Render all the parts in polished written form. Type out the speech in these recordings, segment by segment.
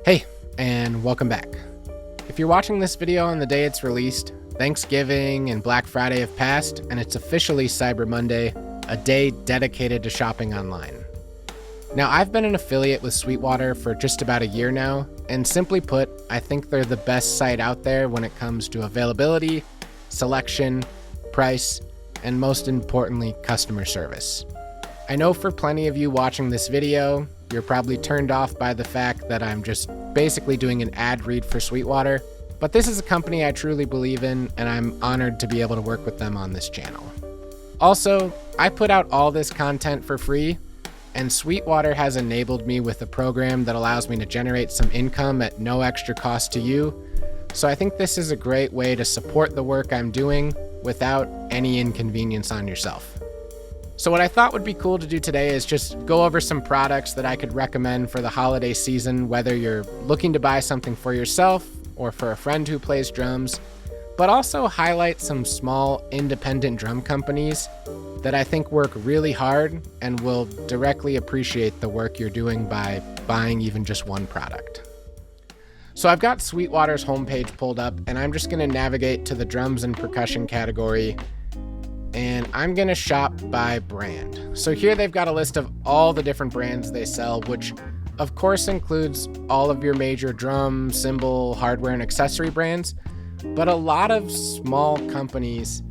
Hey, and welcome back. If you're watching this video on the day it's released, Thanksgiving and Black Friday have passed, and it's officially Cyber Monday, a day dedicated to shopping online. Now, I've been an affiliate with Sweetwater for just about a year now, and simply put, I think they're the best site out there when it comes to availability, selection, price, and most importantly, customer service. I know for plenty of you watching this video, you're probably turned off by the fact that I'm just basically doing an ad read for Sweetwater, but this is a company I truly believe in, and I'm honored to be able to work with them on this channel. Also, I put out all this content for free, and Sweetwater has enabled me with a program that allows me to generate some income at no extra cost to you, so I think this is a great way to support the work I'm doing without any inconvenience on yourself. So what I thought would be cool to do today is just go over some products that I could recommend for the holiday season, whether you're looking to buy something for yourself or for a friend who plays drums, but also highlight some small independent drum companies that I think work really hard and will directly appreciate the work you're doing by buying even just one product. So I've got Sweetwater's homepage pulled up, and I'm just going to navigate to the drums and percussion category, and I'm gonna shop by brand. So here they've got a list of all the different brands they sell, which of course includes all of your major drum, cymbal, hardware, and accessory brands, but a lot of small companies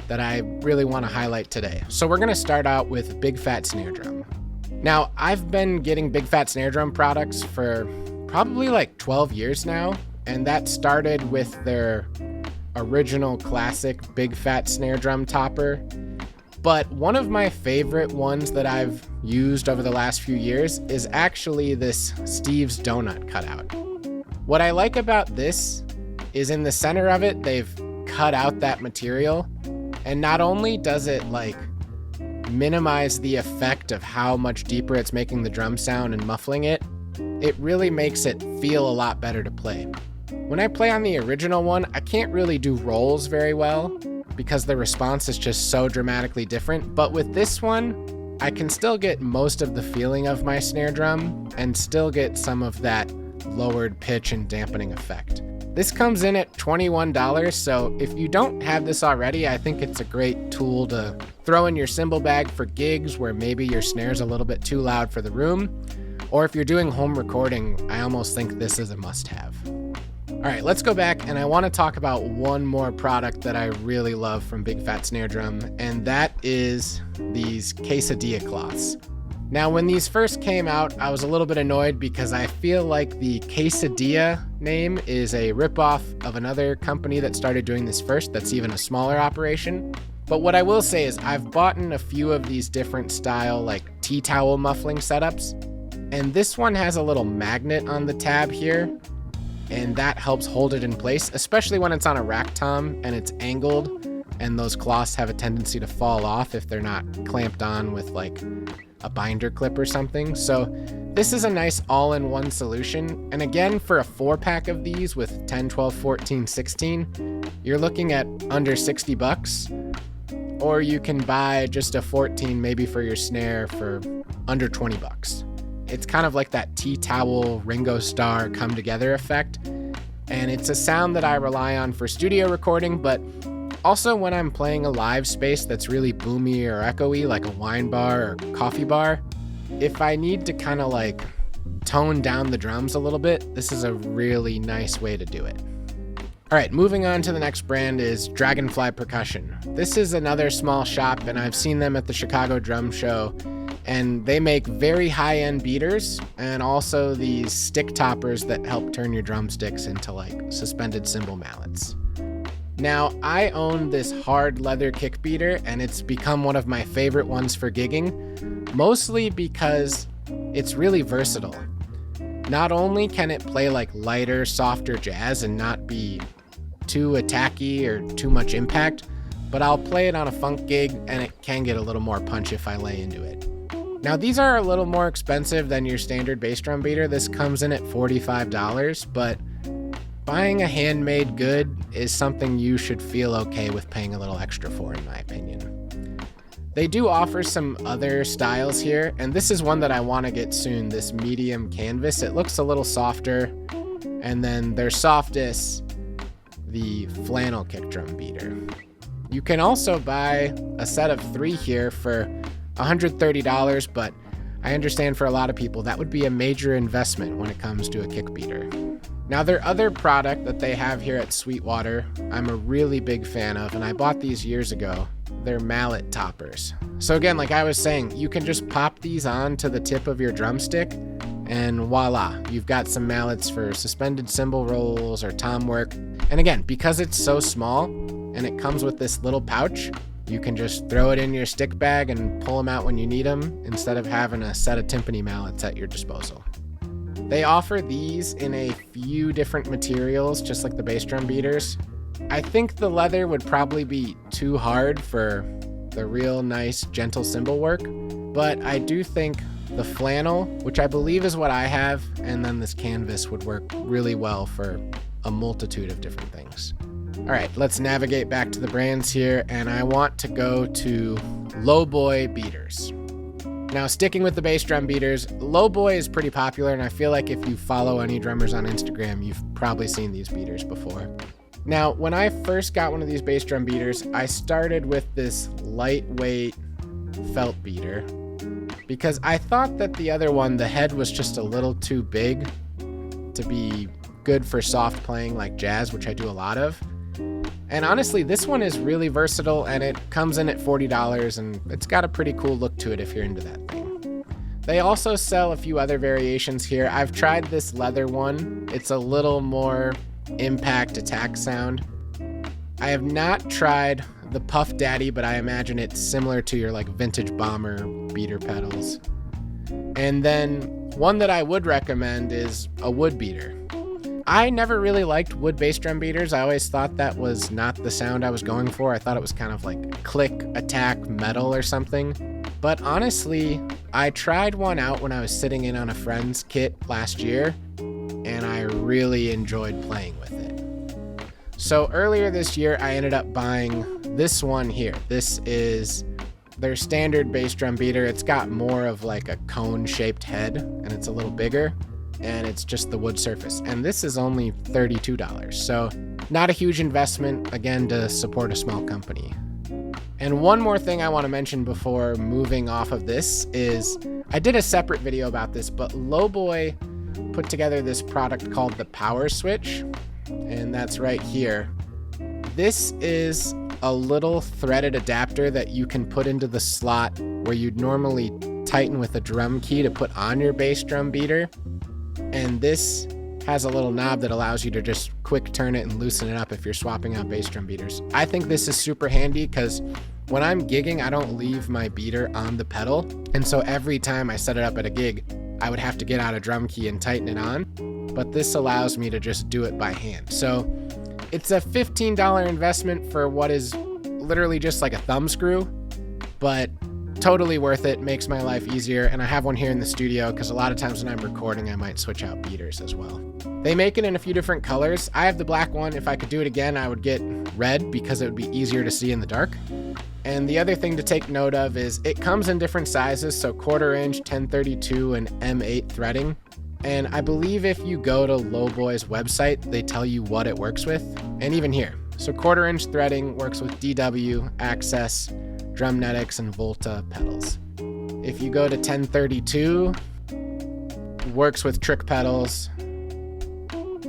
that I really wanna highlight today. So we're gonna start out with Big Fat Snare Drum. Now, I've been getting Big Fat Snare Drum products for probably like 12 years now, and that started with their original classic Big Fat Snare Drum topper. But one of my favorite ones that I've used over the last few years is actually this Steve's Donut cutout. What I like about this is in the center of it, they've cut out that material, and not only does it like minimize the effect of how much deeper it's making the drum sound and muffling it, it really makes it feel a lot better to play. When I play on the original one, I can't really do rolls very well because the response is just so dramatically different, but with this one, I can still get most of the feeling of my snare drum and still get some of that lowered pitch and dampening effect. This comes in at $21, so if you don't have this already, I think it's a great tool to throw in your cymbal bag for gigs where maybe your snare's a little bit too loud for the room, or if you're doing home recording, I almost think this is a must-have. All right, let's go back, and I want to talk about one more product that I really love from Big Fat Snare Drum, and that is these quesadilla cloths. Now, when these first came out, I was a little bit annoyed because I feel like the quesadilla name is a ripoff of another company that started doing this first that's even a smaller operation. But what I will say is I've bought in a few of these different style like tea towel muffling setups, and this one has a little magnet on the tab here, and that helps hold it in place, especially when it's on a rack tom and it's angled, and those cloths have a tendency to fall off if they're not clamped on with like a binder clip or something. So this is a nice all-in-one solution, and again, for a 4-pack of these with 10, 12, 14, 16, you're looking at under 60 bucks, or you can buy just a 14 maybe for your snare for under 20 bucks. It's kind of like that tea towel Ringo Starr come together effect, and it's a sound that I rely on for studio recording, but also when I'm playing a live space that's really boomy or echoey, like a wine bar or coffee bar. If I need to kind of like tone down the drums a little bit, this is a really nice way to do it. All right, moving on to the next brand is Dragonfly Percussion. This is another small shop, and I've seen them at the Chicago Drum Show, and they make very high-end beaters and also these stick toppers that help turn your drumsticks into like suspended cymbal mallets. Now, I own this hard leather kick beater, and it's become one of my favorite ones for gigging, mostly because it's really versatile. Not only can it play like lighter, softer jazz and not be too attacky or too much impact, but I'll play it on a funk gig and it can get a little more punch if I lay into it. Now, these are a little more expensive than your standard bass drum beater. This comes in at $45, but buying a handmade good is something you should feel okay with paying a little extra for, in my opinion. They do offer some other styles here, and this is one that I want to get soon, this medium canvas. It looks a little softer, and then their softest, the flannel kick drum beater. You can also buy a set of 3 here for $130, but I understand for a lot of people that would be a major investment when it comes to a kick beater. Now, their other product that they have here at Sweetwater, I'm a really big fan of, and I bought these years ago. They're mallet toppers. So again, like I was saying, you can just pop these on to the tip of your drumstick, and voila, you've got some mallets for suspended cymbal rolls or tom work. And again, because it's so small and it comes with this little pouch, you can just throw it in your stick bag and pull them out when you need them instead of having a set of timpani mallets at your disposal. They offer these in a few different materials, just like the bass drum beaters. I think the leather would probably be too hard for the real nice, gentle cymbal work, but I do think the flannel, which I believe is what I have, and then this canvas would work really well for a multitude of different things. All right, let's navigate back to the brands here, and I want to go to Lowboy beaters. Now, sticking with the bass drum beaters, Lowboy is pretty popular, and I feel like if you follow any drummers on Instagram, you've probably seen these beaters before. Now, when I first got one of these bass drum beaters, I started with this lightweight felt beater because I thought that the other one, the head was just a little too big to be good for soft playing like jazz, which I do a lot of. And honestly, this one is really versatile, and it comes in at $40, and it's got a pretty cool look to it if you're into that thing. They also sell a few other variations here. I've tried this leather one. It's a little more impact attack sound. I have not tried the Puff Daddy, but I imagine it's similar to your like vintage bomber beater pedals. And then one that I would recommend is a wood beater. I never really liked wood bass drum beaters. I always thought that was not the sound I was going for. I thought it was kind of like click, attack, metal or something. But honestly, I tried one out when I was sitting in on a friend's kit last year, and I really enjoyed playing with it. So earlier this year, I ended up buying this one here. This is their standard bass drum beater. It's got more of like a cone-shaped head, and it's a little bigger, and it's just the wood surface. And this is only $32, so not a huge investment, again, to support a small company. And one more thing I want to mention before moving off of this is, I did a separate video about this, but Lowboy put together this product called the Power Switch, and that's right here. This is a little threaded adapter that you can put into the slot where you'd normally tighten with a drum key to put on your bass drum beater. And this has a little knob that allows you to just quick turn it and loosen it up if you're swapping out bass drum beaters. I think this is super handy because when I'm gigging, I don't leave my beater on the pedal. And so every time I set it up at a gig, I would have to get out a drum key and tighten it on. But this allows me to just do it by hand. So it's a $15 investment for what is literally just like a thumb screw, but totally worth it, makes my life easier. And I have one here in the studio because a lot of times when I'm recording, I might switch out beaters as well. They make it in a few different colors. I have the black one. If I could do it again, I would get red because it would be easier to see in the dark. And the other thing to take note of is it comes in different sizes, so 1/4 inch, 1032, and M8 threading. And I believe if you go to Lowboy's website, they tell you what it works with. And even here, so 1/4 inch threading works with DW, Access, Drumnetics, and Volta pedals. If you go to 1032, works with trick pedals.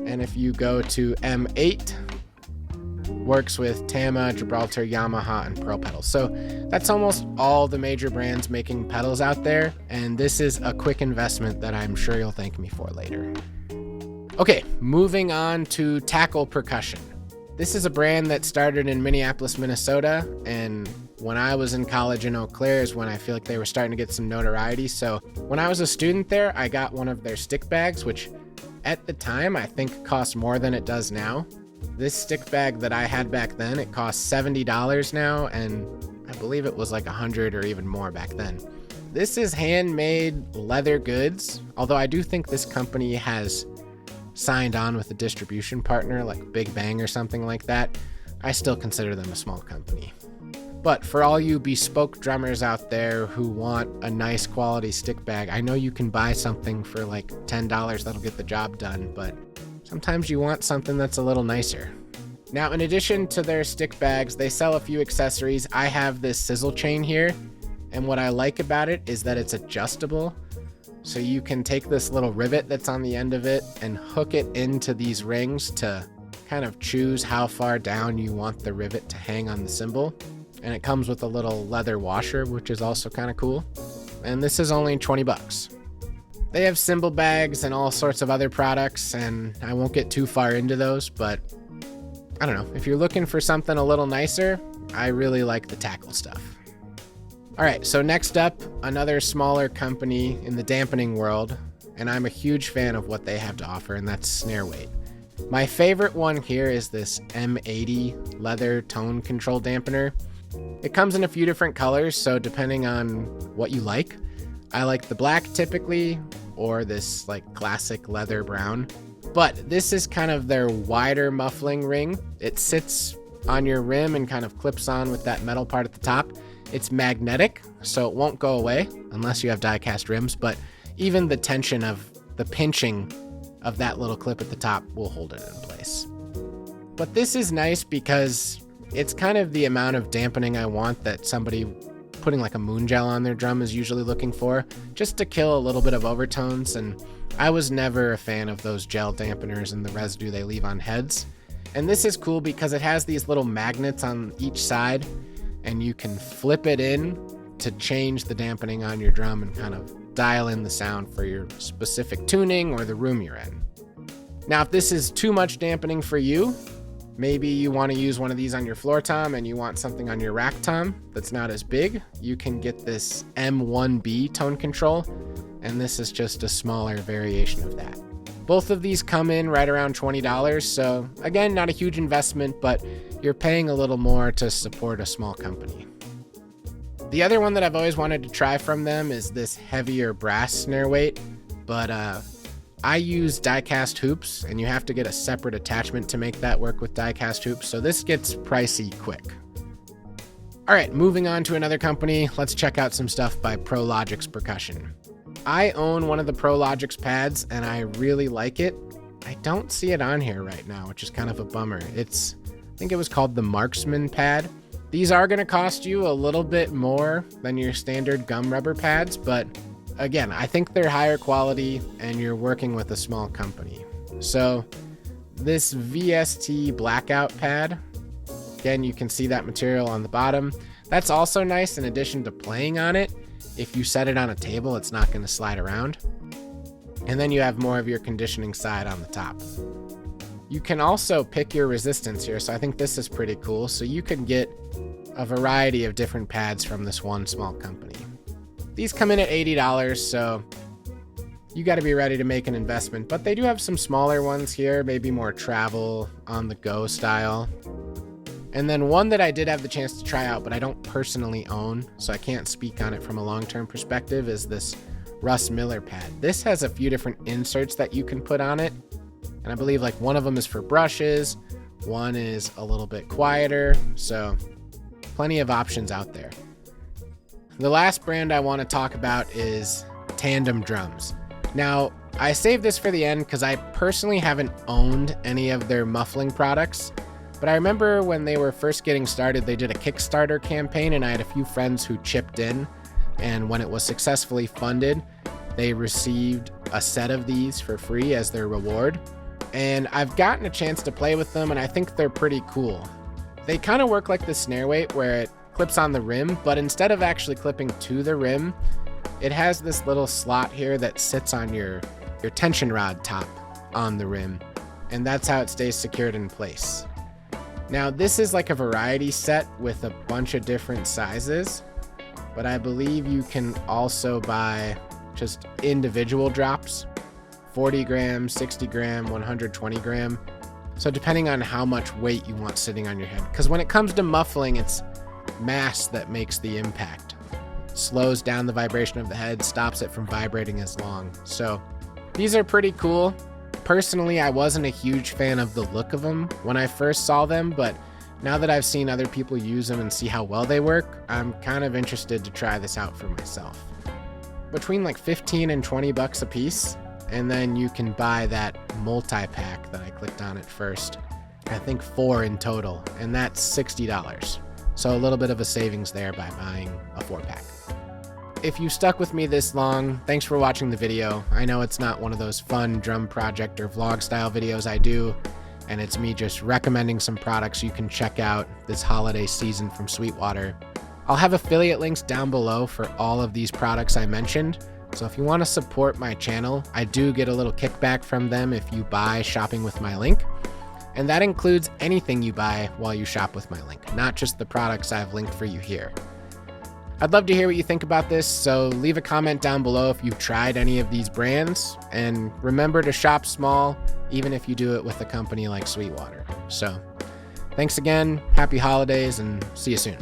And if you go to M8, works with Tama, Gibraltar, Yamaha, and Pearl pedals. So that's almost all the major brands making pedals out there, and this is a quick investment that I'm sure you'll thank me for later. Okay, moving on to Tackle Percussion. This is a brand that started in Minneapolis, Minnesota, and when I was in college in Eau Claire is when I feel like they were starting to get some notoriety. So when I was a student there, I got one of their stick bags, which at the time I think cost more than it does now. This stick bag that I had back then, it costs $70 now, and I believe it was like $100 or even more back then. This is handmade leather goods, although I do think this company has signed on with a distribution partner like Big Bang or something like that. I still consider them a small company. But for all you bespoke drummers out there who want a nice quality stick bag, I know you can buy something for like $10 that'll get the job done, but sometimes you want something that's a little nicer. Now, in addition to their stick bags, they sell a few accessories. I have this sizzle chain here, and what I like about it is that it's adjustable. So you can take this little rivet that's on the end of it and hook it into these rings to kind of choose how far down you want the rivet to hang on the cymbal. And it comes with a little leather washer, which is also kind of cool. And this is only 20 bucks. They have cymbal bags and all sorts of other products, and I won't get too far into those, but I don't know. If you're looking for something a little nicer, I really like the tackle stuff. All right, so next up, another smaller company in the dampening world, and I'm a huge fan of what they have to offer, and that's Snareweight. My favorite one here is this M80 leather tone control dampener. It comes in a few different colors, so depending on what you like. I like the black typically, or this like classic leather brown. But this is kind of their wider muffling ring. It sits on your rim and kind of clips on with that metal part at the top. It's magnetic, so it won't go away unless you have die-cast rims, but even the tension of the pinching of that little clip at the top will hold it in place. But this is nice because it's kind of the amount of dampening I want that somebody putting like a moon gel on their drum is usually looking for, just to kill a little bit of overtones. And I was never a fan of those gel dampeners and the residue they leave on heads. And this is cool because it has these little magnets on each side, and you can flip it in to change the dampening on your drum and kind of dial in the sound for your specific tuning or the room you're in. Now, if this is too much dampening for you, maybe you want to use one of these on your floor tom and you want something on your rack tom that's not as big, you can get this M1B tone control, and this is just a smaller variation of that. Both of these come in right around $20, so again, not a huge investment, but you're paying a little more to support a small company. The other one that I've always wanted to try from them is this heavier brass snare weight, but I use die-cast hoops, and you have to get a separate attachment to make that work with die-cast hoops, so this gets pricey quick. All right, moving on to another company, let's check out some stuff by ProLogix Percussion. I own one of the ProLogix pads, and I really like it. I don't see it on here right now, which is kind of a bummer. I think it was called the Marksman pad. These are going to cost you a little bit more than your standard gum rubber pads, but again, I think they're higher quality and you're working with a small company. So this VST blackout pad, again, you can see that material on the bottom. That's also nice in addition to playing on it. If you set it on a table, it's not going to slide around. And then you have more of your conditioning side on the top. You can also pick your resistance here, so I think this is pretty cool. So you can get a variety of different pads from this one small company. These come in at $80, so you got to be ready to make an investment, but they do have some smaller ones here, maybe more travel, on-the-go style. And then one that I did have the chance to try out, but I don't personally own, so I can't speak on it from a long-term perspective, is this Russ Miller pad. This has a few different inserts that you can put on it, and I believe like one of them is for brushes, one is a little bit quieter, so plenty of options out there. The last brand I want to talk about is Tandem Drums. Now, I saved this for the end because I personally haven't owned any of their muffling products, but I remember when they were first getting started, they did a Kickstarter campaign, and I had a few friends who chipped in, and when it was successfully funded, they received a set of these for free as their reward. And I've gotten a chance to play with them, and I think they're pretty cool. They kind of work like the Snareweight, where it clips on the rim, but instead of actually clipping to the rim, it has this little slot here that sits on your tension rod top on the rim, and that's how it stays secured in place. Now, this is like a variety set with a bunch of different sizes, but I believe you can also buy just individual drops, 40 gram, 60 gram, 120 gram. So depending on how much weight you want sitting on your head, because when it comes to muffling, it's mass that makes the impact. Slows down the vibration of the head, stops it from vibrating as long. So these are pretty cool. Personally, I wasn't a huge fan of the look of them when I first saw them, but Now that I've seen other people use them and see how well they work, I'm kind of interested to try this out for myself. Between like 15 and 20 bucks a piece, and then you can buy that multi-pack that I clicked on at first. I think 4 in total, and that's $60. So a little bit of a savings there by buying a 4-pack. If you stuck with me this long, thanks for watching the video. I know it's not one of those fun drum project or vlog style videos I do, and it's me just recommending some products you can check out this holiday season from Sweetwater. I'll have affiliate links down below for all of these products I mentioned, so if you want to support my channel, I do get a little kickback from them if you buy shopping with my link. And that includes anything you buy while you shop with my link, not just the products I've linked for you here. I'd love to hear what you think about this, so leave a comment down below if you've tried any of these brands, and remember to shop small, even if you do it with a company like Sweetwater. So, thanks again, happy holidays, and see you soon.